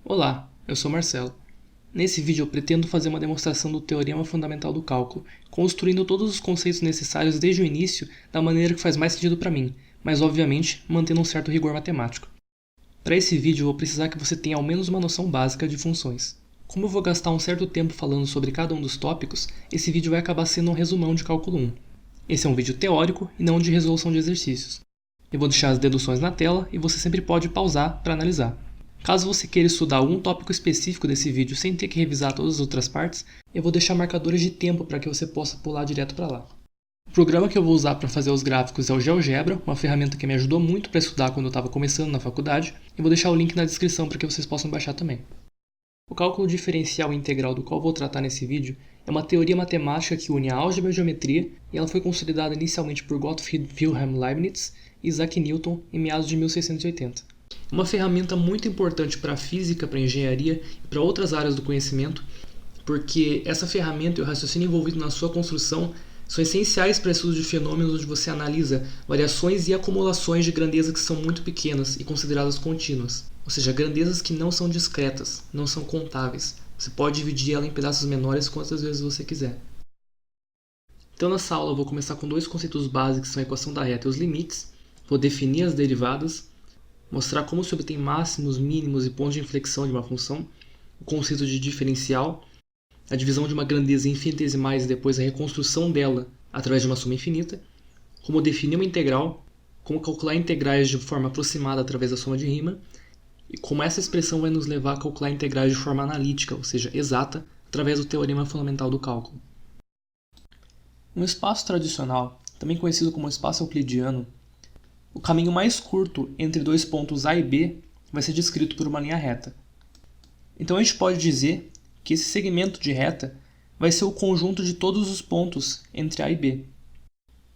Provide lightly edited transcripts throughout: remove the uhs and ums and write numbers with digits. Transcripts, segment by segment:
Olá, eu sou Marcelo. Nesse vídeo eu pretendo fazer uma demonstração do Teorema Fundamental do Cálculo, construindo todos os conceitos necessários desde o início da maneira que faz mais sentido para mim, mas obviamente mantendo um certo rigor matemático. Para esse vídeo eu vou precisar que você tenha ao menos uma noção básica de funções. Como eu vou gastar um certo tempo falando sobre cada um dos tópicos, esse vídeo vai acabar sendo um resumão de cálculo 1. Esse é um vídeo teórico e não de resolução de exercícios. Eu vou deixar as deduções na tela e você sempre pode pausar para analisar. Caso você queira estudar algum tópico específico desse vídeo sem ter que revisar todas as outras partes, eu vou deixar marcadores de tempo para que você possa pular direto para lá. O programa que eu vou usar para fazer os gráficos é o GeoGebra, uma ferramenta que me ajudou muito para estudar quando eu estava começando na faculdade, e vou deixar o link na descrição para que vocês possam baixar também. O cálculo diferencial e integral do qual vou tratar nesse vídeo é uma teoria matemática que une a álgebra e a geometria, e ela foi consolidada inicialmente por Gottfried Wilhelm Leibniz e Isaac Newton em meados de 1680. É uma ferramenta muito importante para a física, para a engenharia e para outras áreas do conhecimento, porque essa ferramenta e o raciocínio envolvido na sua construção são essenciais para estudos de fenômenos onde você analisa variações e acumulações de grandezas que são muito pequenas e consideradas contínuas, ou seja, grandezas que não são discretas, não são contáveis. Você pode dividir ela em pedaços menores quantas vezes você quiser. Então nessa aula eu vou começar com dois conceitos básicos, que são a equação da reta e os limites. Vou definir as derivadas, mostrar como se obtém máximos, mínimos e pontos de inflexão de uma função, o conceito de diferencial, a divisão de uma grandeza em infinitesimais e depois a reconstrução dela através de uma soma infinita, como definir uma integral, como calcular integrais de forma aproximada através da soma de rima, e como essa expressão vai nos levar a calcular integrais de forma analítica, ou seja, exata, através do teorema fundamental do cálculo. No espaço tradicional, também conhecido como espaço euclidiano, o caminho mais curto entre dois pontos A e B vai ser descrito por uma linha reta. Então a gente pode dizer que esse segmento de reta vai ser o conjunto de todos os pontos entre A e B.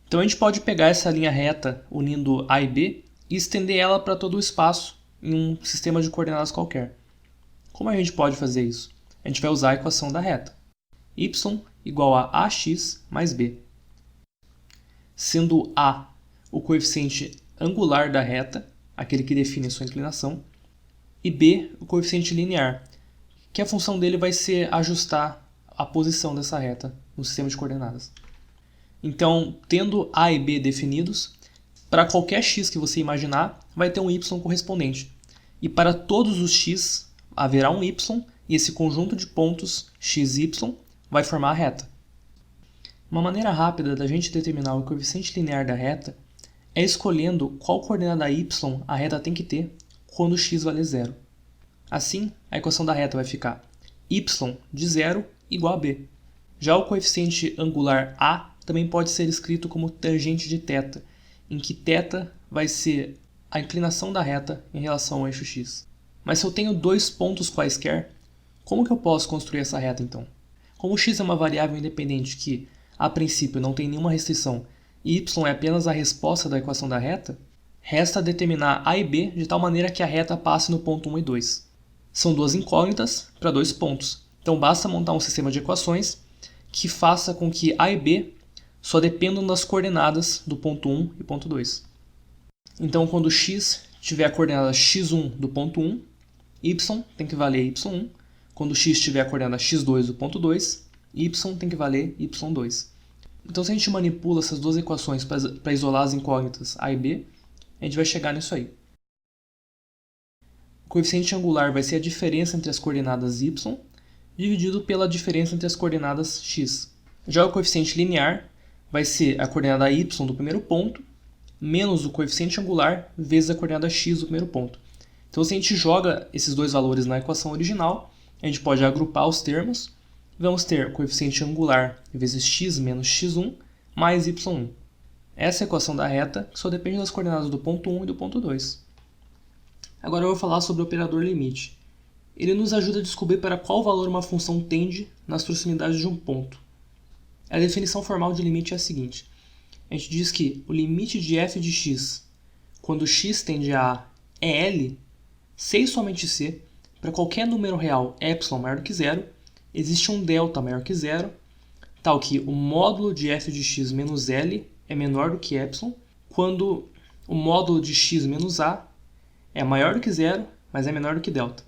Então a gente pode pegar essa linha reta unindo A e B e estender ela para todo o espaço em um sistema de coordenadas qualquer. Como a gente pode fazer isso? A gente vai usar a equação da reta. Y igual a AX mais B. Sendo A o coeficiente angular da reta, aquele que define sua inclinação, e B o coeficiente linear, que a função dele vai ser ajustar a posição dessa reta no sistema de coordenadas. Então, tendo A e B definidos, para qualquer x que você imaginar, vai ter um y correspondente. E para todos os x, haverá um y, e esse conjunto de pontos x e y vai formar a reta. Uma maneira rápida da gente determinar o coeficiente linear da reta é escolhendo qual coordenada y a reta tem que ter quando x vale 0. Assim, a equação da reta vai ficar y de 0 igual a b. Já o coeficiente angular a também pode ser escrito como tangente de θ, em que θ vai ser a inclinação da reta em relação ao eixo x. Mas se eu tenho dois pontos quaisquer, como que eu posso construir essa reta então? Como x é uma variável independente que, a princípio, não tem nenhuma restrição, e y é apenas a resposta da equação da reta, resta determinar a e b de tal maneira que a reta passe no ponto 1 e 2. São duas incógnitas para dois pontos, então basta montar um sistema de equações que faça com que a e b só dependam das coordenadas do ponto 1 e ponto 2. Então quando x tiver a coordenada x1 do ponto 1, y tem que valer y1, quando x tiver a coordenada x2 do ponto 2, y tem que valer y2. Então se a gente manipula essas duas equações para isolar as incógnitas a e b, a gente vai chegar nisso aí. O coeficiente angular vai ser a diferença entre as coordenadas y dividido pela diferença entre as coordenadas x. Já o coeficiente linear vai ser a coordenada y do primeiro ponto menos o coeficiente angular vezes a coordenada x do primeiro ponto. Então se a gente joga esses dois valores na equação original, a gente pode agrupar os termos. Vamos ter o coeficiente angular vezes x menos x1 mais y1. Essa é a equação da reta, que só depende das coordenadas do ponto 1 e do ponto 2. Agora eu vou falar sobre o operador limite. Ele nos ajuda a descobrir para qual valor uma função tende nas proximidades de um ponto. A definição formal de limite é a seguinte. A gente diz que o limite de f de x, quando x tende a A, é L, se e somente se, para qualquer número real epsilon maior do que zero, existe um delta maior que zero, tal que o módulo de f de x menos L é menor do que epsilon, quando o módulo de x menos a é maior do que zero, mas é menor do que delta.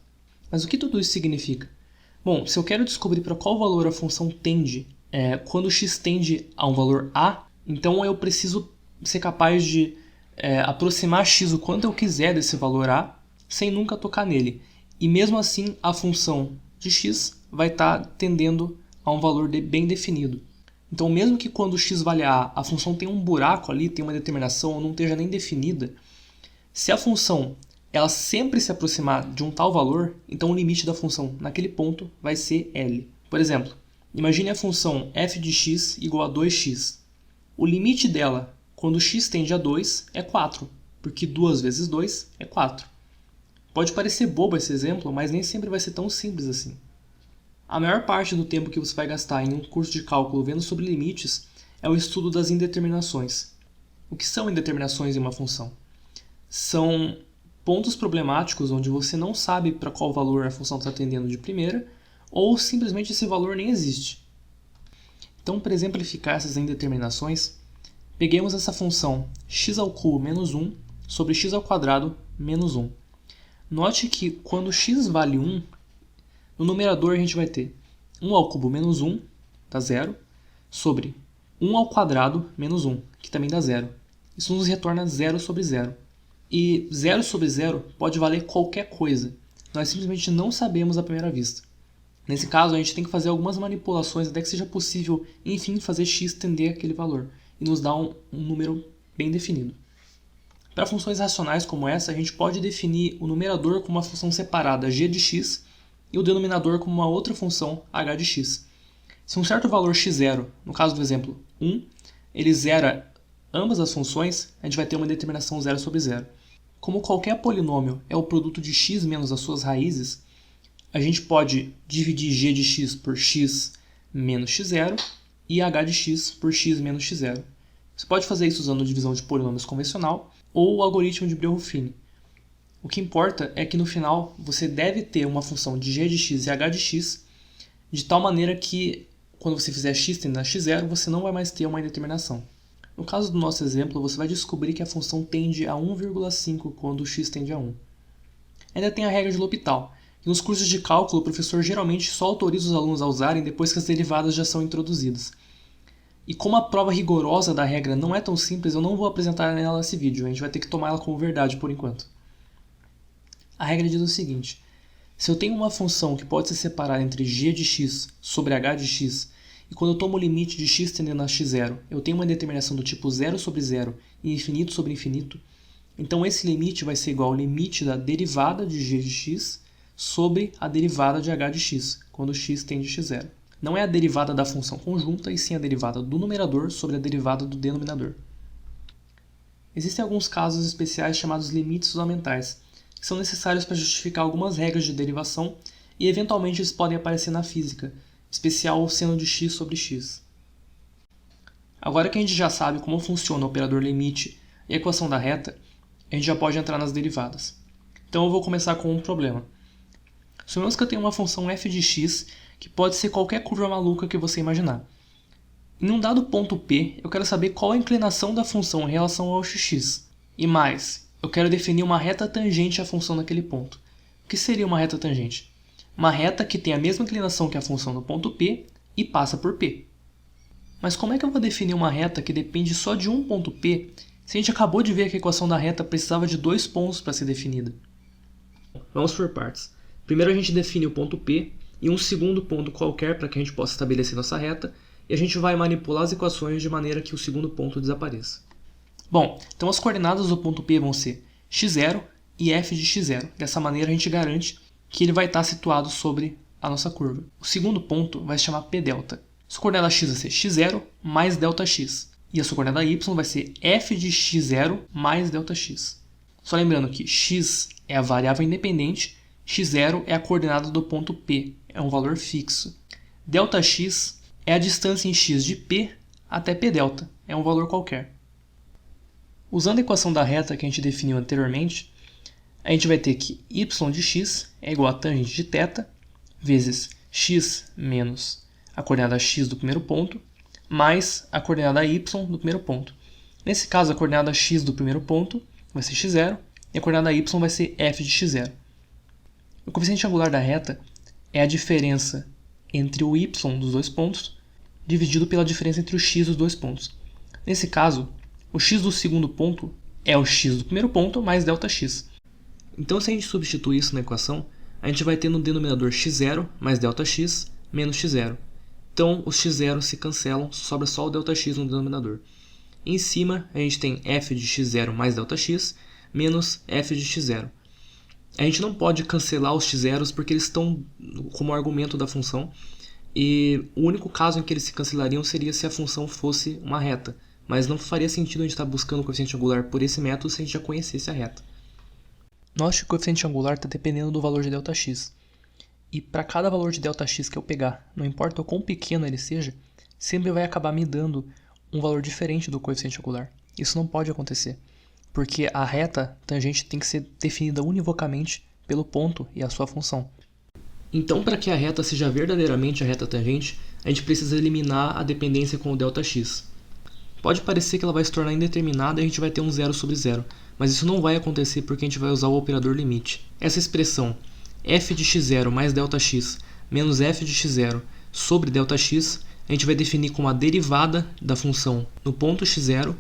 Mas o que tudo isso significa? Bom, se eu quero descobrir para qual valor a função tende, quando x tende a um valor a, então eu preciso ser capaz de aproximar x o quanto eu quiser desse valor a, sem nunca tocar nele. E mesmo assim, a função de x vai estar tendendo a um valor bem definido. Então, mesmo que quando x vale a função tenha um buraco ali, tenha uma determinação ou não esteja nem definida, se a função ela sempre se aproximar de um tal valor, então o limite da função naquele ponto vai ser L. Por exemplo, imagine a função f de x igual a 2x. O limite dela, quando x tende a 2, é 4, porque 2 vezes 2 é 4. Pode parecer bobo esse exemplo, mas nem sempre vai ser tão simples assim. A maior parte do tempo que você vai gastar em um curso de cálculo vendo sobre limites é o estudo das indeterminações. O que são indeterminações em uma função? São pontos problemáticos onde você não sabe para qual valor a função está tendendo de primeira, ou simplesmente esse valor nem existe. Então, para exemplificar essas indeterminações, peguemos essa função x² menos 1 sobre x² menos 1. Note que quando x vale 1, no numerador a gente vai ter 1³ menos 1, dá 0, sobre 1² menos 1, que também dá 0. Isso nos retorna 0 sobre 0. E 0 sobre 0 pode valer qualquer coisa. Nós simplesmente não sabemos à primeira vista. Nesse caso, a gente tem que fazer algumas manipulações até que seja possível, enfim, fazer x tender aquele valor e nos dar um número bem definido. Para funções racionais como essa, a gente pode definir o numerador como uma função separada g de x e o denominador como uma outra função h de x. Se um certo valor x0, no caso do exemplo 1, ele zera ambas as funções, a gente vai ter uma determinação 0 sobre 0. Como qualquer polinômio é o produto de x menos as suas raízes, a gente pode dividir g de x por x menos x0 e h de x por x menos x0. Você pode fazer isso usando divisão de polinômios convencional ou o algoritmo de Breuil-Fini. O que importa é que no final você deve ter uma função de g de x e h de x de tal maneira que quando você fizer x tendendo a x0, você não vai mais ter uma indeterminação. No caso do nosso exemplo, você vai descobrir que a função tende a 1,5 quando x tende a 1. Ainda tem a regra de L'Hopital, que nos cursos de cálculo o professor geralmente só autoriza os alunos a usarem depois que as derivadas já são introduzidas. E como a prova rigorosa da regra não é tão simples, eu não vou apresentar ela nesse vídeo, a gente vai ter que tomar ela como verdade por enquanto. A regra diz o seguinte: se eu tenho uma função que pode se separar entre g de x sobre h de x, e quando eu tomo o limite de x tendendo a x0, eu tenho uma determinação do tipo 0 sobre 0 e infinito sobre infinito, então esse limite vai ser igual ao limite da derivada de g de x sobre a derivada de h de x, quando x tende a x0. Não é a derivada da função conjunta, e sim a derivada do numerador sobre a derivada do denominador. Existem alguns casos especiais chamados limites fundamentais, que são necessários para justificar algumas regras de derivação e eventualmente eles podem aparecer na física, especial o seno de x sobre x. Agora que a gente já sabe como funciona o operador limite e a equação da reta, a gente já pode entrar nas derivadas. Então eu vou começar com um problema. Suponhamos que eu tenho uma função f de x que pode ser qualquer curva maluca que você imaginar. Em um dado ponto P, eu quero saber qual a inclinação da função em relação ao xx. E mais, eu quero definir uma reta tangente à função naquele ponto. O que seria uma reta tangente? Uma reta que tem a mesma inclinação que a função no ponto P e passa por P. Mas como é que eu vou definir uma reta que depende só de um ponto P, se a gente acabou de ver que a equação da reta precisava de 2 pontos para ser definida? Vamos por partes. Primeiro a gente define o ponto P e um segundo ponto qualquer para que a gente possa estabelecer nossa reta, e a gente vai manipular as equações de maneira que o segundo ponto desapareça. Bom, então as coordenadas do ponto P vão ser x0 e f de x0. Dessa maneira a gente garante que ele vai estar situado sobre a nossa curva. O segundo ponto vai se chamar Pδ. Sua coordenada x vai ser x0 mais ΔX. E a sua coordenada y vai ser f de x0 mais ΔX. Só lembrando que x é a variável independente, x0 é a coordenada do ponto P, é um valor fixo. Δx é a distância em x de P até Pδ, é um valor qualquer. Usando a equação da reta que a gente definiu anteriormente, a gente vai ter que y de x é igual a tangente de θ vezes x menos a coordenada x do primeiro ponto, mais a coordenada y do primeiro ponto. Nesse caso, a coordenada x do primeiro ponto vai ser x0 e a coordenada y vai ser f de x0. O coeficiente angular da reta é a diferença entre o y dos dois pontos dividido pela diferença entre o x dos dois pontos. Nesse caso, o x do segundo ponto é o x do primeiro ponto mais ΔX. Então, se a gente substituir isso na equação, a gente vai ter no denominador x0 mais ΔX menos x0. Então, os x0 se cancelam, sobra só o ΔX no denominador. Em cima, a gente tem f de x0 mais ΔX menos f de x0. A gente não pode cancelar os x0s porque eles estão como argumento da função, e o único caso em que eles se cancelariam seria se a função fosse uma reta, mas não faria sentido a gente estar buscando o coeficiente angular por esse método se a gente já conhecesse a reta. Note que o coeficiente angular está dependendo do valor de ΔX. E para cada valor de ΔX que eu pegar, não importa o quão pequeno ele seja, sempre vai acabar me dando um valor diferente do coeficiente angular. Isso não pode acontecer, porque a reta tangente tem que ser definida univocamente pelo ponto e a sua função. Então, para que a reta seja verdadeiramente a reta tangente, a gente precisa eliminar a dependência com o ΔX. Pode parecer que ela vai se tornar indeterminada e a gente vai ter um 0 sobre 0, mas isso não vai acontecer porque a gente vai usar o operador limite. Essa expressão f de x0 mais ΔX menos f de x0 sobre ΔX, a gente vai definir como a derivada da função no ponto x0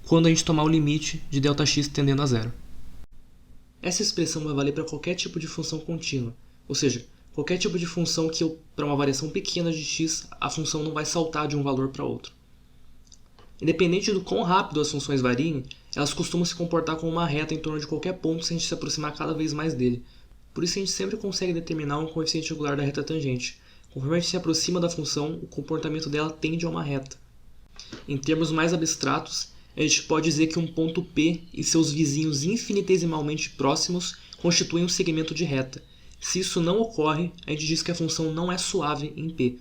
quando a gente tomar o limite de ΔX tendendo a 0. Essa expressão vai valer para qualquer tipo de função contínua, ou seja, qualquer tipo de função que para uma variação pequena de x, a função não vai saltar de um valor para outro. Independente do quão rápido as funções variem, elas costumam se comportar como uma reta em torno de qualquer ponto se a gente se aproximar cada vez mais dele. Por isso a gente sempre consegue determinar um coeficiente angular da reta tangente. Conforme a gente se aproxima da função, o comportamento dela tende a uma reta. Em termos mais abstratos, a gente pode dizer que um ponto P e seus vizinhos infinitesimalmente próximos constituem um segmento de reta. Se isso não ocorre, a gente diz que a função não é suave em P.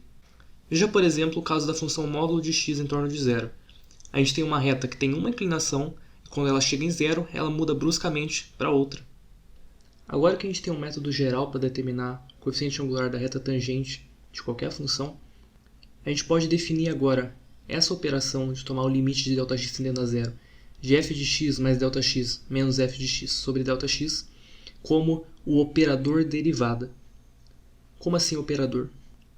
Veja, por exemplo, o caso da função módulo de x em torno de zero. A gente tem uma reta que tem uma inclinação, e quando ela chega em zero, ela muda bruscamente para outra. Agora que a gente tem um método geral para determinar o coeficiente angular da reta tangente de qualquer função, a gente pode definir agora essa operação de tomar o limite de ΔX tendendo a zero de f de x mais ΔX menos f de x sobre ΔX como o operador derivada. Como assim operador?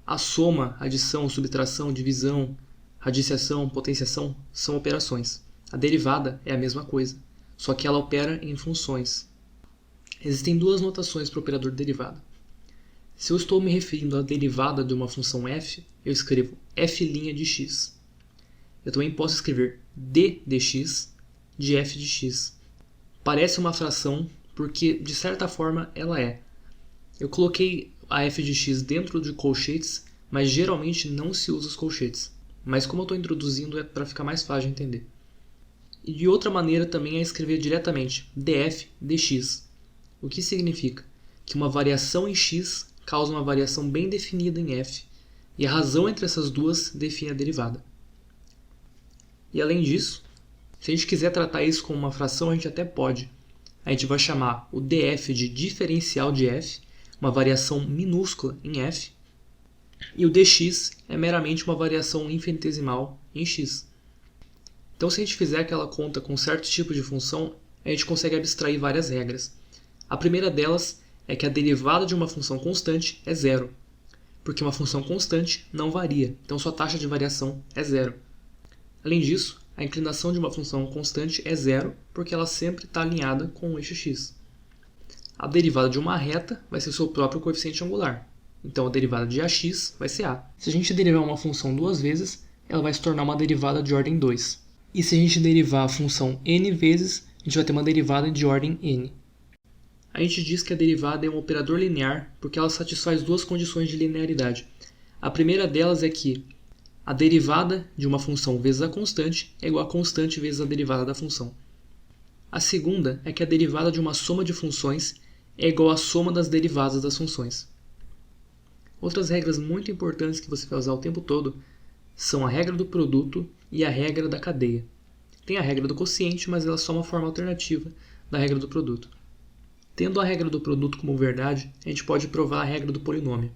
A soma, adição, subtração, divisão, radiciação, potenciação são operações. A derivada é a mesma coisa, só que ela opera em funções. Existem duas notações para o operador derivada. Se eu estou me referindo à derivada de uma função f, eu escrevo f' de x. Eu também posso escrever d de x de f de x. Parece uma fração porque, de certa forma, ela é. Eu coloquei a f de x dentro de colchetes, mas geralmente não se usa os colchetes. Mas como eu estou introduzindo, é para ficar mais fácil de entender. E de outra maneira também é escrever diretamente df dx, o que significa que uma variação em x causa uma variação bem definida em f, e a razão entre essas duas define a derivada. E além disso, se a gente quiser tratar isso como uma fração, a gente até pode. A gente vai chamar o df de diferencial de f, uma variação minúscula em f, e o dx é meramente uma variação infinitesimal em x. Então, se a gente fizer aquela conta com certos tipos de função, a gente consegue abstrair várias regras. A primeira delas é que a derivada de uma função constante é zero, porque uma função constante não varia, então sua taxa de variação é zero. Além disso, a inclinação de uma função constante é zero, porque ela sempre está alinhada com o eixo x. A derivada de uma reta vai ser o seu próprio coeficiente angular. Então a derivada de ax vai ser a. Se a gente derivar uma função duas vezes, ela vai se tornar uma derivada de ordem 2. E se a gente derivar a função n vezes, a gente vai ter uma derivada de ordem n. A gente diz que a derivada é um operador linear porque ela satisfaz duas condições de linearidade. A primeira delas é que a derivada de uma função vezes a constante é igual a constante vezes a derivada da função. A segunda é que a derivada de uma soma de funções é igual à soma das derivadas das funções. Outras regras muito importantes que você vai usar o tempo todo são a regra do produto e a regra da cadeia. Tem a regra do quociente, mas ela é só uma forma alternativa da regra do produto. Tendo a regra do produto como verdade, a gente pode provar a regra do polinômio.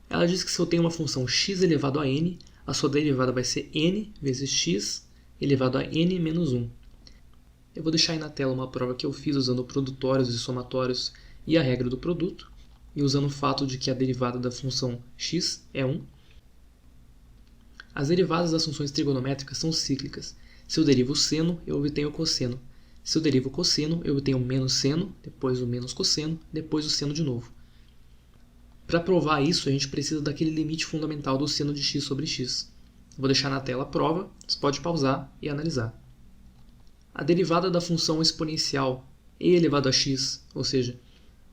Ela diz que se eu tenho uma função x elevado a n, a sua derivada vai ser n vezes x elevado a n menos 1. Eu vou deixar aí na tela uma prova que eu fiz usando produtórios e somatórios e a regra do produto. e usando o fato de que a derivada da função x é 1. As derivadas das funções trigonométricas são cíclicas. Se eu derivo o seno, eu obtenho o cosseno. Se eu derivo o cosseno, eu obtenho o menos seno, depois o menos cosseno, depois o seno de novo. Para provar isso, a gente precisa daquele limite fundamental do seno de x sobre x. Vou deixar na tela a prova, você pode pausar e analisar. A derivada da função exponencial e elevado a x, ou seja,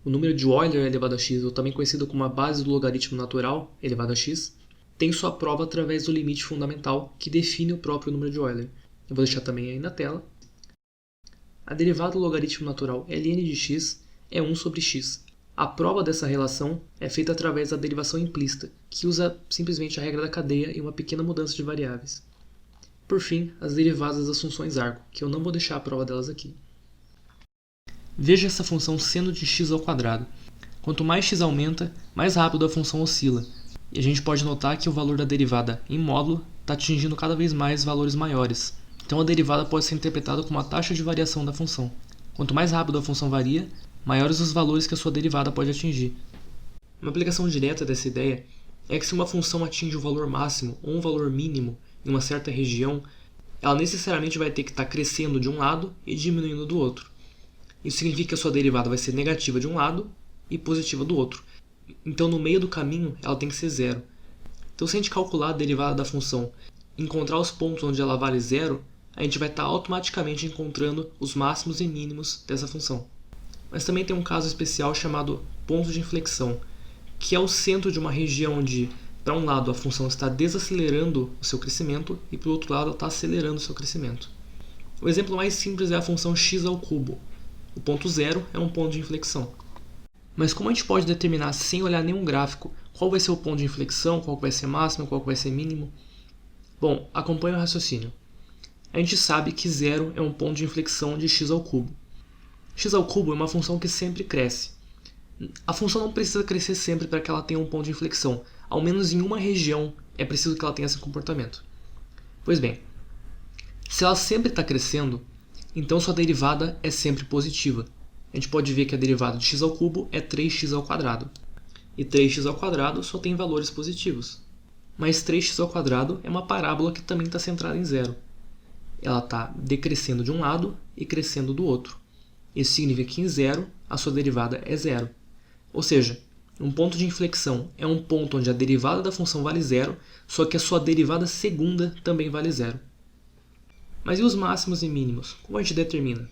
o número de Euler elevado a x, ou também conhecido como a base do logaritmo natural elevado a x, tem sua prova através do limite fundamental que define o próprio número de Euler. Eu vou deixar também aí na tela. A derivada do logaritmo natural ln de x é 1 sobre x. A prova dessa relação é feita através da derivação implícita, que usa simplesmente a regra da cadeia e uma pequena mudança de variáveis. Por fim, as derivadas das funções arco, que eu não vou deixar a prova delas aqui. Veja essa função seno de x ao quadrado. Quanto mais x aumenta, mais rápido a função oscila. E a gente pode notar que o valor da derivada em módulo está atingindo cada vez mais valores maiores. Então a derivada pode ser interpretada como a taxa de variação da função. Quanto mais rápido a função varia, maiores os valores que a sua derivada pode atingir. Uma aplicação direta dessa ideia é que se uma função atinge um valor máximo ou um valor mínimo em uma certa região, ela necessariamente vai ter que estar crescendo de um lado e diminuindo do outro. Isso significa que a sua derivada vai ser negativa de um lado e positiva do outro. Então, no meio do caminho, ela tem que ser zero. Então, se a gente calcular a derivada da função e encontrar os pontos onde ela vale zero, a gente vai estar automaticamente encontrando os máximos e mínimos dessa função. Mas também tem um caso especial chamado ponto de inflexão, que é o centro de uma região onde, para um lado, a função está desacelerando o seu crescimento e, para o outro lado, ela está acelerando o seu crescimento. O exemplo mais simples é a função x ao cubo. O ponto zero é um ponto de inflexão. Mas como a gente pode determinar sem olhar nenhum gráfico qual vai ser o ponto de inflexão, qual vai ser máximo, qual vai ser mínimo? Bom, acompanhe o raciocínio. A gente sabe que zero é um ponto de inflexão de x ao cubo. X ao cubo é uma função que sempre cresce. A função não precisa crescer sempre para que ela tenha um ponto de inflexão. Ao menos em uma região é preciso que ela tenha esse comportamento. Pois bem, se ela sempre está crescendo, então sua derivada é sempre positiva. A gente pode ver que a derivada de x ao cubo é 3x ao quadrado. E 3x ao quadrado só tem valores positivos. Mas 3x ao quadrado é uma parábola que também está centrada em zero. Ela está decrescendo de um lado e crescendo do outro. Isso significa que em zero a sua derivada é zero. Ou seja, um ponto de inflexão é um ponto onde a derivada da função vale zero, só que a sua derivada segunda também vale zero. Mas e os máximos e mínimos? Como a gente determina?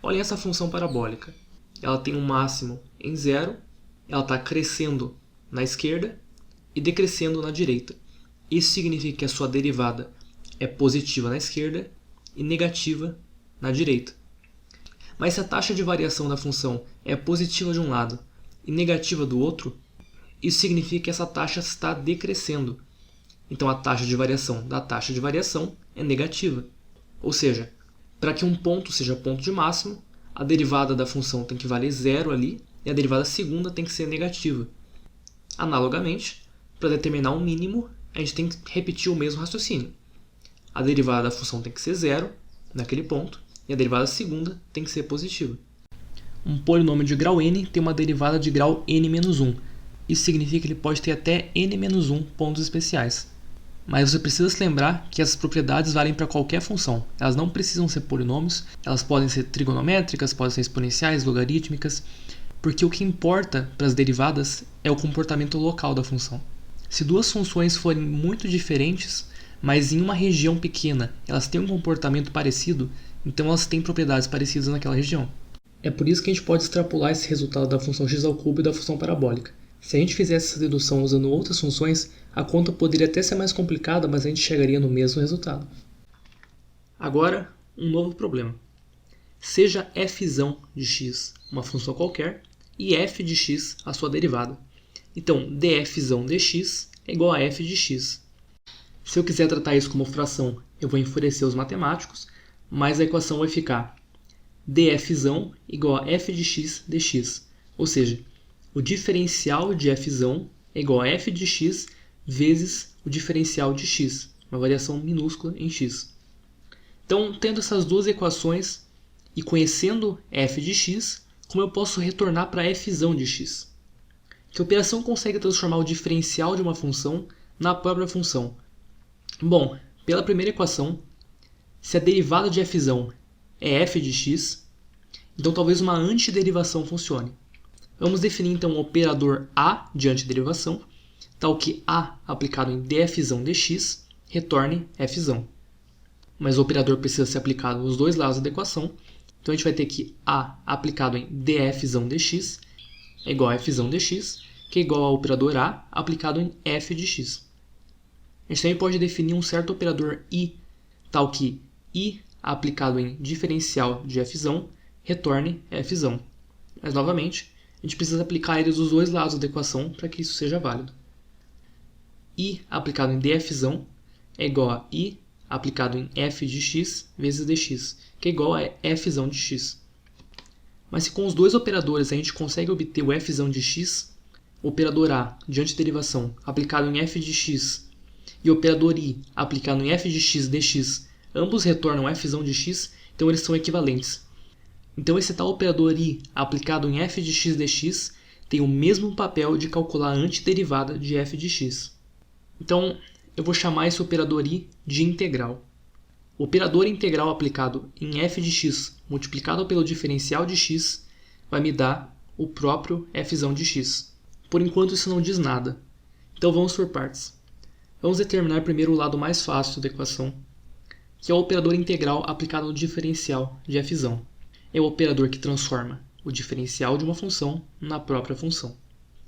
Olhem essa função parabólica. Ela tem um máximo em zero, ela está crescendo na esquerda e decrescendo na direita. Isso significa que a sua derivada é positiva na esquerda e negativa na direita. Mas se a taxa de variação da função é positiva de um lado e negativa do outro, isso significa que essa taxa está decrescendo. Então a taxa de variação da taxa de variação é negativa. Ou seja, para que um ponto seja ponto de máximo, a derivada da função tem que valer zero ali e a derivada segunda tem que ser negativa. Analogamente, para determinar um mínimo, a gente tem que repetir o mesmo raciocínio. A derivada da função tem que ser zero naquele ponto e a derivada segunda tem que ser positiva. Um polinômio de grau n tem uma derivada de grau n-1. Isso significa que ele pode ter até n-1 pontos especiais. Mas você precisa se lembrar que essas propriedades valem para qualquer função. Elas não precisam ser polinômios, elas podem ser trigonométricas, podem ser exponenciais, logarítmicas, porque o que importa para as derivadas é o comportamento local da função. Se duas funções forem muito diferentes, mas em uma região pequena elas têm um comportamento parecido, então elas têm propriedades parecidas naquela região. É por isso que a gente pode extrapolar esse resultado da função x ao cubo e da função parabólica. Se a gente fizesse essa dedução usando outras funções, a conta poderia até ser mais complicada, mas a gente chegaria no mesmo resultado. Agora, um novo problema. Seja f de x uma função qualquer e f de x a sua derivada. Então, df de x é igual a f de x. Se eu quiser tratar isso como fração, eu vou enfurecer os matemáticos, mas a equação vai ficar df igual a f de x dx. Ou seja, o diferencial de f é igual a f de x vezes o diferencial de x, uma variação minúscula em x. Então, tendo essas duas equações e conhecendo f de x, como eu posso retornar para f de x? Que operação consegue transformar o diferencial de uma função na própria função? Bom, pela primeira equação, se a derivada de f é f de x, então talvez uma antiderivação funcione. Vamos definir então o operador A de antiderivação, tal que A aplicado em df dx retorne f. Mas o operador precisa ser aplicado nos dois lados da equação, então a gente vai ter que A aplicado em df dx é igual a f dx, que é igual ao operador A aplicado em f de x. A gente também pode definir um certo operador I, tal que I aplicado em diferencial de f retorne f. Mas, novamente, a gente precisa aplicar eles dos dois lados da equação para que isso seja válido. I aplicado em df é igual a I aplicado em f de x vezes dx, que é igual a f de x. Mas se com os dois operadores a gente consegue obter o f de x, o operador A de antiderivação aplicado em f de x e o operador I aplicado em f de x dx, ambos retornam f de x, então eles são equivalentes. Então esse tal operador I aplicado em f de x dx tem o mesmo papel de calcular a antiderivada de f de x. Então eu vou chamar esse operador I de integral. O operador integral aplicado em f de x multiplicado pelo diferencial de x vai me dar o próprio f de x. Por enquanto isso não diz nada. Então vamos por partes. Vamos determinar primeiro o lado mais fácil da equação, que é o operador integral aplicado no diferencial de f. É o operador que transforma o diferencial de uma função na própria função.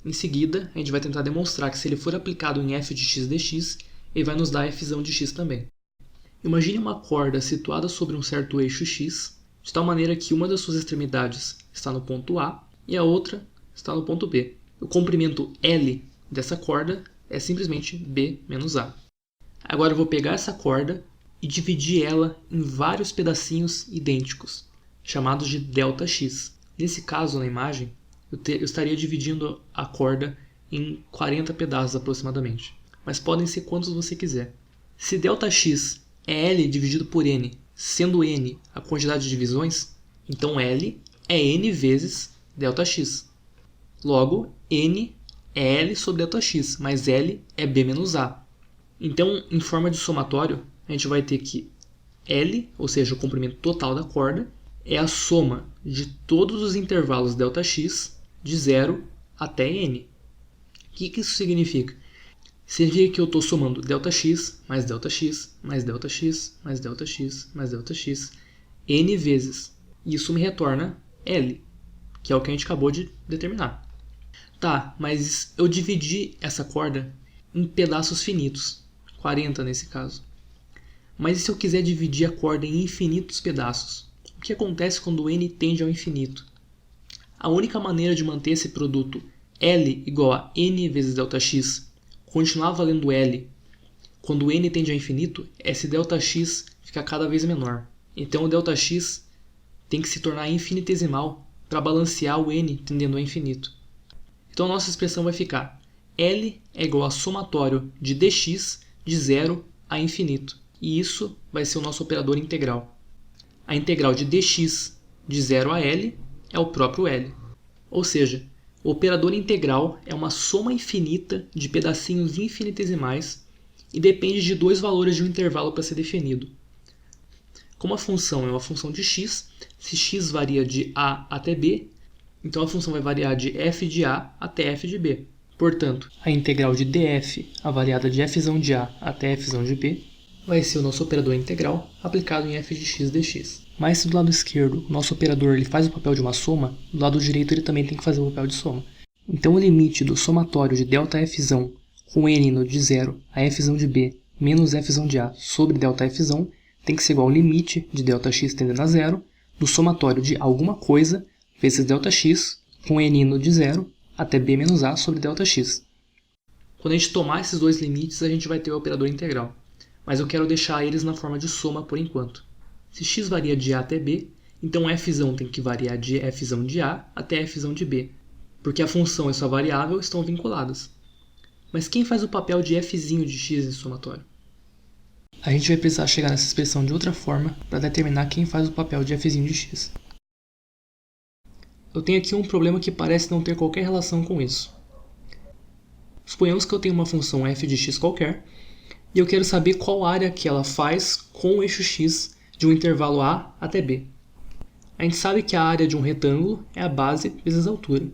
Em seguida, a gente vai tentar demonstrar que se ele for aplicado em f de x dx, ele vai nos dar f de x também. Imagine uma corda situada sobre um certo eixo x, de tal maneira que uma das suas extremidades está no ponto A e a outra está no ponto B. O comprimento L dessa corda é simplesmente B menos A. Agora eu vou pegar essa corda e dividir ela em vários pedacinhos idênticos, chamados de ΔX. Nesse caso, na imagem, eu estaria dividindo a corda em 40 pedaços aproximadamente, mas podem ser quantos você quiser. Se ΔX é L dividido por N, sendo N a quantidade de divisões, então L é N vezes ΔX. Logo, N é L sobre ΔX, mas L é B menos A. Então, em forma de somatório, a gente vai ter que L, ou seja, o comprimento total da corda, é a soma de todos os intervalos ΔX de 0 até N. O que isso significa? Significa que eu estou somando ΔX mais ΔX mais ΔX mais ΔX mais ΔX N vezes. E isso me retorna L, que é o que a gente acabou de determinar. Tá, mas eu dividi essa corda em pedaços finitos, 40 nesse caso. Mas e se eu quiser dividir a corda em infinitos pedaços? O que acontece quando n tende ao infinito? A única maneira de manter esse produto L igual a N vezes ΔX continuar valendo L quando n tende ao infinito é se ΔX ficar cada vez menor. Então o ΔX tem que se tornar infinitesimal para balancear o n tendendo ao infinito. Então a nossa expressão vai ficar L é igual a somatório de dx de 0 a infinito. E isso vai ser o nosso operador integral. A integral de dx de 0 a L é o próprio L. Ou seja, o operador integral é uma soma infinita de pedacinhos infinitesimais e depende de dois valores de um intervalo para ser definido. Como a função é uma função de x, se x varia de a até b, então a função vai variar de f de a até f de b. Portanto, a integral de df, avaliada de f de a até f de b, vai ser o nosso operador integral aplicado em f de x dx. Mas se do lado esquerdo o nosso operador ele faz o papel de uma soma, do lado direito ele também tem que fazer o papel de soma. Então o limite do somatório de ΔF com n indo de 0 a f de b menos f de a sobre ΔF tem que ser igual ao limite de ΔX tendendo a 0 do somatório de alguma coisa vezes ΔX com n indo de 0 até b menos a sobre ΔX. Quando a gente tomar esses dois limites, a gente vai ter o operador integral. Mas eu quero deixar eles na forma de soma por enquanto. Se x varia de a até b, então f tem que variar de f de a até f de b, porque a função e sua variável estão vinculadas. Mas quem faz o papel de f de x em somatório? A gente vai precisar chegar nessa expressão de outra forma para determinar quem faz o papel de f de x. Eu tenho aqui um problema que parece não ter qualquer relação com isso. Suponhamos que eu tenho uma função f de x qualquer, e eu quero saber qual área que ela faz com o eixo x de um intervalo a até b. A gente sabe que a área de um retângulo é a base vezes a altura.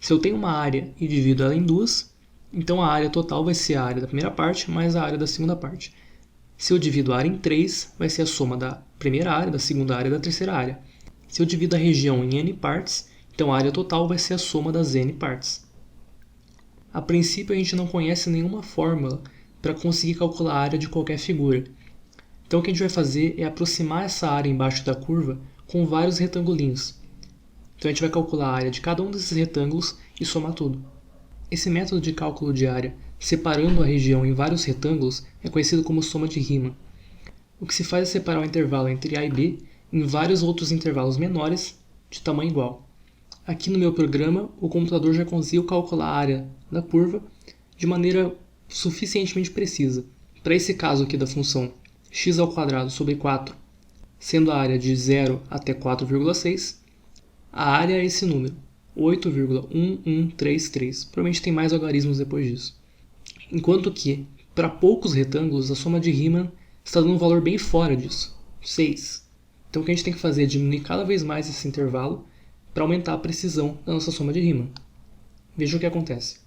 Se eu tenho uma área e divido ela em duas, então a área total vai ser a área da primeira parte mais a área da segunda parte. Se eu divido a área em 3, vai ser a soma da primeira área, da segunda área e da terceira área. Se eu divido a região em n partes, então a área total vai ser a soma das n partes. A princípio a gente não conhece nenhuma fórmula para conseguir calcular a área de qualquer figura. Então o que a gente vai fazer é aproximar essa área embaixo da curva com vários retangulinhos. Então a gente vai calcular a área de cada um desses retângulos e somar tudo. Esse método de cálculo de área, separando a região em vários retângulos, é conhecido como soma de Riemann. O que se faz é separar o intervalo entre A e B em vários outros intervalos menores de tamanho igual. Aqui no meu programa, o computador já conseguiu calcular a área da curva de maneira suficientemente precisa. Para esse caso aqui da função x² sobre 4, sendo a área de 0 até 4,6, a área é esse número, 8,1133. Provavelmente tem mais algarismos depois disso. Enquanto que, para poucos retângulos, a soma de Riemann está dando um valor bem fora disso, 6. Então o que a gente tem que fazer é diminuir cada vez mais esse intervalo para aumentar a precisão da nossa soma de Riemann. Veja o que acontece.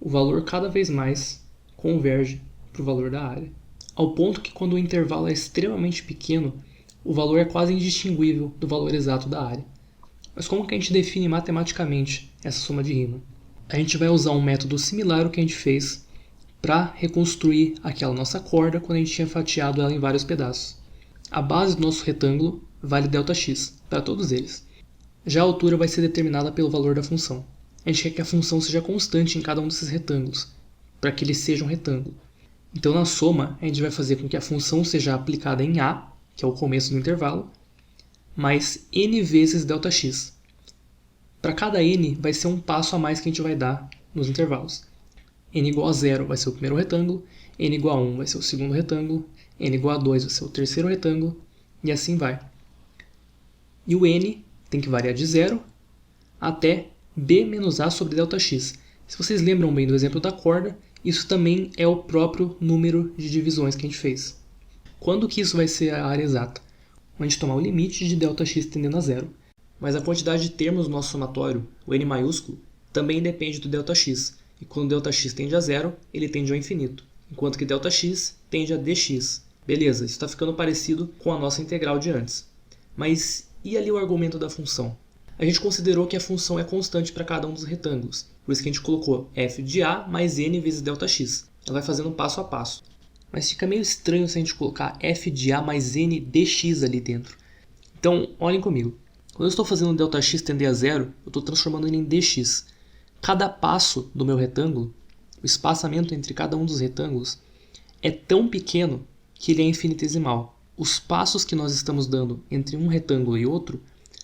O valor cada vez mais converge para o valor da área, ao ponto que quando o intervalo é extremamente pequeno, o valor é quase indistinguível do valor exato da área. Mas como que a gente define matematicamente essa soma de Riemann? A gente vai usar um método similar ao que a gente fez para reconstruir aquela nossa corda quando a gente tinha fatiado ela em vários pedaços. A base do nosso retângulo vale ΔX para todos eles. Já a altura vai ser determinada pelo valor da função. A gente quer que a função seja constante em cada um desses retângulos, para que ele seja um retângulo. Então na soma, a gente vai fazer com que a função seja aplicada em A, que é o começo do intervalo, mais n vezes ΔX. Para cada n, vai ser um passo a mais que a gente vai dar nos intervalos. N igual a 0 vai ser o primeiro retângulo, n igual a 1 vai ser o segundo retângulo, n igual a 2 vai ser o terceiro retângulo, e assim vai. E o n tem que variar de 0 até b menos a sobre ΔX. Se vocês lembram bem do exemplo da corda, isso também é o próprio número de divisões que a gente fez. Quando que isso vai ser a área exata? Quando a gente tomar o limite de ΔX tendendo a 0. Mas a quantidade de termos do nosso somatório, o n maiúsculo, também depende do ΔX. E quando ΔX tende a 0, ele tende ao infinito, enquanto que ΔX tende a dx. Beleza, isso está ficando parecido com a nossa integral de antes. Mas e ali o argumento da função? A gente considerou que a função é constante para cada um dos retângulos, por isso que a gente colocou f de a mais n vezes ΔX. Ela vai fazendo passo a passo. Mas fica meio estranho se a gente colocar f de a mais n dx ali dentro. Então, olhem comigo. Quando eu estou fazendo ΔX tender a 0, eu estou transformando ele em dx. Cada passo do meu retângulo, o espaçamento entre cada um dos retângulos, é tão pequeno que ele é infinitesimal. Os passos que nós estamos dando entre um retângulo e outro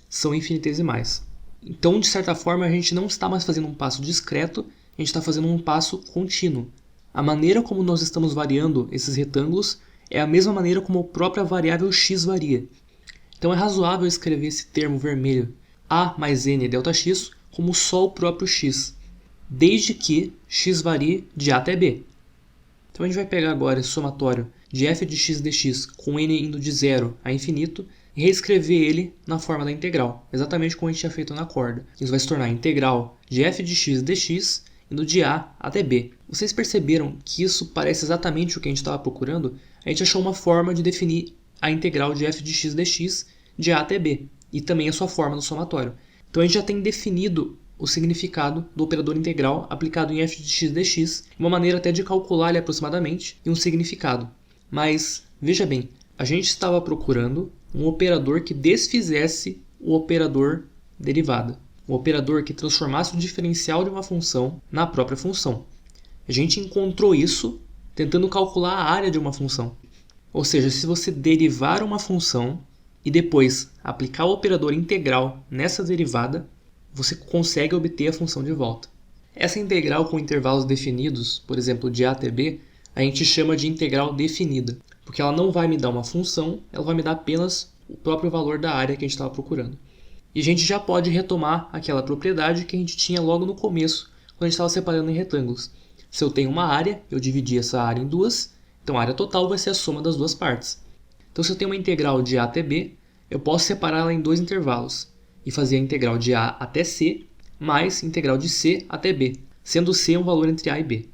são infinitesimais. Então, de certa forma, a gente não está mais fazendo um passo discreto, a gente está fazendo um passo contínuo. A maneira como nós estamos variando esses retângulos é a mesma maneira como a própria variável x varia. Então é razoável escrever esse termo vermelho, a mais n ΔX, como só o próprio x, desde que x varie de a até b. Então a gente vai pegar agora esse somatório de f de x dx com n indo de 0 a infinito e reescrever ele na forma da integral, exatamente como a gente tinha feito na corda. Isso vai se tornar a integral de f de x dx indo de a até b. Vocês perceberam que isso parece exatamente o que a gente estava procurando? A gente achou uma forma de definir a integral de f de x dx de a até b, e também a sua forma no somatório. Então a gente já tem definido o significado do operador integral aplicado em f de x dx, uma maneira até de calcular ele aproximadamente, e um significado. Mas, veja bem, a gente estava procurando um operador que desfizesse o operador derivada. Um operador que transformasse o diferencial de uma função na própria função. A gente encontrou isso tentando calcular a área de uma função. Ou seja, se você derivar uma função e depois aplicar o operador integral nessa derivada, você consegue obter a função de volta. Essa integral com intervalos definidos, por exemplo, de a até b, a gente chama de integral definida, porque ela não vai me dar uma função, ela vai me dar apenas o próprio valor da área que a gente estava procurando. E a gente já pode retomar aquela propriedade que a gente tinha logo no começo, quando a gente estava separando em retângulos. Se eu tenho uma área, eu dividi essa área em duas, então a área total vai ser a soma das duas partes. Então se eu tenho uma integral de a até b, eu posso separar ela em dois intervalos e fazer a integral de a até c mais integral de c até b, sendo c um valor entre a e b.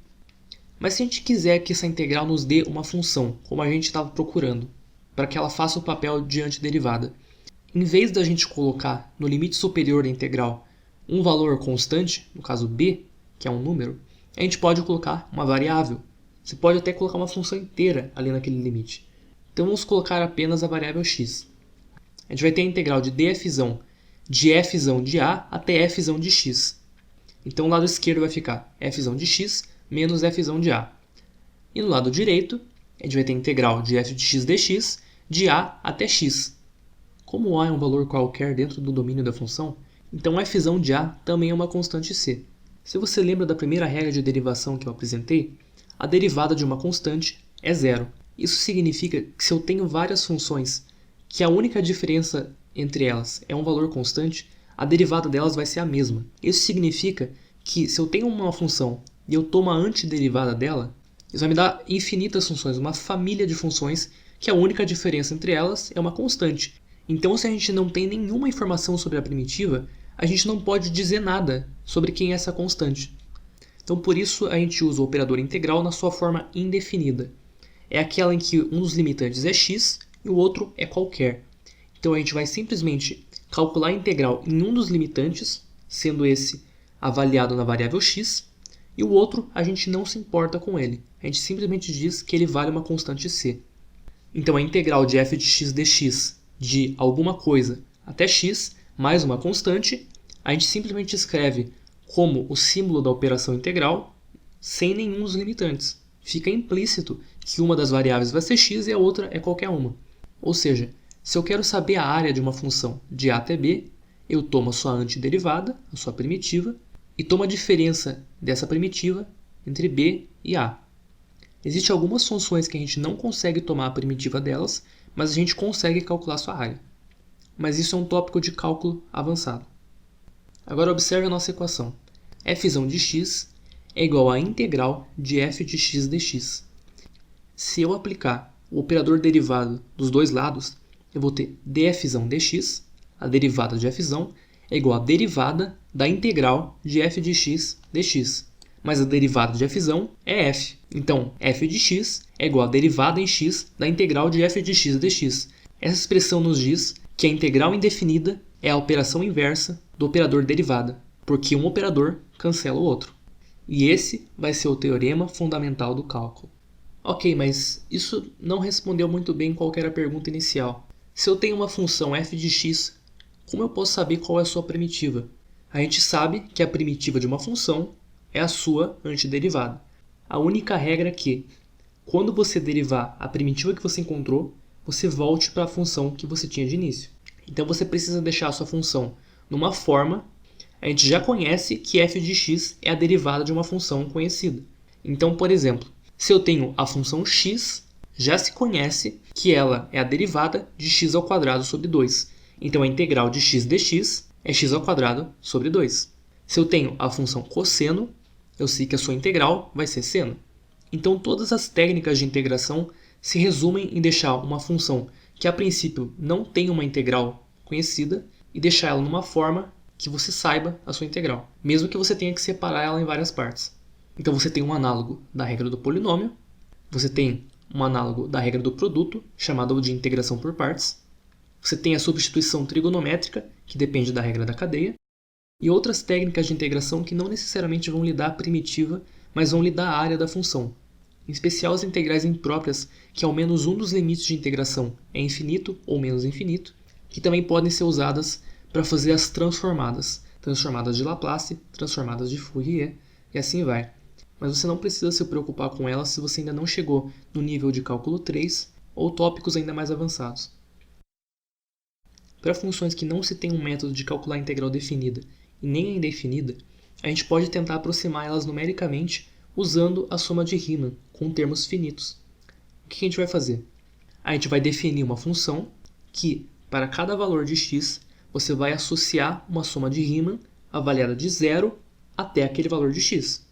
Mas se a gente quiser que essa integral nos dê uma função, como a gente estava procurando, para que ela faça o papel de antiderivada, em vez da gente colocar no limite superior da integral um valor constante, no caso b, que é um número, a gente pode colocar uma variável. Você pode até colocar uma função inteira ali naquele limite. Então vamos colocar apenas a variável x. A gente vai ter a integral de dfzão de fzão de a até fzão de x. Então o lado esquerdo vai ficar fzão de x menos fzão de a. E no lado direito, a gente vai ter a integral de f de x dx de a até x. Como a é um valor qualquer dentro do domínio da função, então fzão de a também é uma constante c. Se você lembra da primeira regra de derivação que eu apresentei, a derivada de uma constante é zero. Isso significa que se eu tenho várias funções que a única diferença entre elas é um valor constante, a derivada delas vai ser a mesma. Isso significa que se eu tenho uma função e eu tomo a antiderivada dela, isso vai me dar infinitas funções, uma família de funções que a única diferença entre elas é uma constante. Então, se a gente não tem nenhuma informação sobre a primitiva, a gente não pode dizer nada sobre quem é essa constante. Então, por isso, a gente usa o operador integral na sua forma indefinida. É aquela em que um dos limitantes é x e o outro é qualquer. Então, a gente vai simplesmente calcular a integral em um dos limitantes, sendo esse avaliado na variável x, e o outro a gente não se importa com ele. A gente simplesmente diz que ele vale uma constante c. Então, a integral de f de x dx de alguma coisa até x mais uma constante, a gente simplesmente escreve como o símbolo da operação integral sem nenhum dos limitantes. Fica implícito que uma das variáveis vai ser x e a outra é qualquer uma. Ou seja, se eu quero saber a área de uma função de a até b, eu tomo a sua antiderivada, a sua primitiva, e tomo a diferença dessa primitiva entre b e a. Existem algumas funções que a gente não consegue tomar a primitiva delas, mas a gente consegue calcular sua área. Mas isso é um tópico de cálculo avançado. Agora observe a nossa equação. Fzão de x é igual à integral de f de x dx. Se eu aplicar o operador derivado dos dois lados, eu vou ter dfzão dx, a derivada de fzão, é igual à derivada da integral de f de x dx. Mas a derivada de fzão é f. Então, f de x é igual à derivada em x da integral de f de x dx. Essa expressão nos diz que a integral indefinida é a operação inversa do operador derivada, porque um operador cancela o outro. E esse vai ser o teorema fundamental do cálculo. Ok, mas isso não respondeu muito bem qual era a pergunta inicial. Se eu tenho uma função f de x, como eu posso saber qual é a sua primitiva? A gente sabe que a primitiva de uma função é a sua antiderivada. A única regra é que, quando você derivar a primitiva que você encontrou, você volte para a função que você tinha de início. Então você precisa deixar a sua função numa forma. A gente já conhece que f de x é a derivada de uma função conhecida. Então, por exemplo, se eu tenho a função x, já se conhece que ela é a derivada de x ao quadrado sobre 2. Então a integral de x dx é x ao quadrado sobre 2. Se eu tenho a função cosseno, eu sei que a sua integral vai ser seno. Então todas as técnicas de integração se resumem em deixar uma função que a princípio não tem uma integral conhecida e deixar ela numa forma que você saiba a sua integral, mesmo que você tenha que separar ela em várias partes. Então você tem um análogo da regra do polinômio, você tem um análogo da regra do produto, chamado de integração por partes, você tem a substituição trigonométrica, que depende da regra da cadeia, e outras técnicas de integração que não necessariamente vão lhe dar a primitiva, mas vão lhe dar a área da função. Em especial as integrais impróprias, que ao menos um dos limites de integração é infinito ou menos infinito, que também podem ser usadas para fazer as transformadas, transformadas de Laplace, transformadas de Fourier, e assim vai. Mas você não precisa se preocupar com elas se você ainda não chegou no nível de cálculo 3 ou tópicos ainda mais avançados. Para funções que não se tem um método de calcular a integral definida e nem a indefinida, a gente pode tentar aproximar elas numericamente usando a soma de Riemann com termos finitos. O que a gente vai fazer? A gente vai definir uma função que, para cada valor de x, você vai associar uma soma de Riemann avaliada de 0 até aquele valor de x.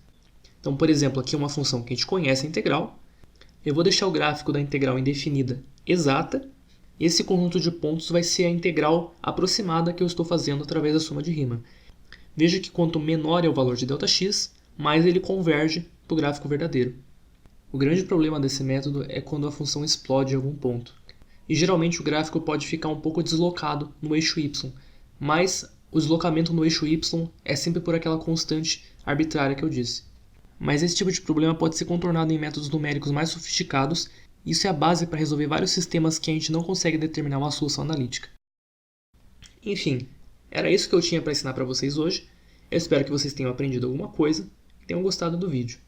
Então, por exemplo, aqui uma função que a gente conhece, a integral. Eu vou deixar o gráfico da integral indefinida exata. Esse conjunto de pontos vai ser a integral aproximada que eu estou fazendo através da soma de Riemann. Veja que quanto menor é o valor de Δx, mais ele converge para o gráfico verdadeiro. O grande problema desse método é quando a função explode em algum ponto. E geralmente o gráfico pode ficar um pouco deslocado no eixo y, mas o deslocamento no eixo y é sempre por aquela constante arbitrária que eu disse. Mas esse tipo de problema pode ser contornado em métodos numéricos mais sofisticados. Isso é a base para resolver vários sistemas que a gente não consegue determinar uma solução analítica. Enfim, era isso que eu tinha para ensinar para vocês hoje. Eu espero que vocês tenham aprendido alguma coisa e tenham gostado do vídeo.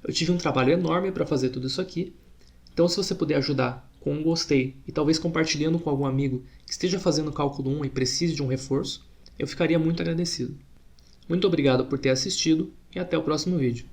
Eu tive um trabalho enorme para fazer tudo isso aqui, então se você puder ajudar com um gostei e talvez compartilhando com algum amigo que esteja fazendo cálculo 1 e precise de um reforço, eu ficaria muito agradecido. Muito obrigado por ter assistido e até o próximo vídeo.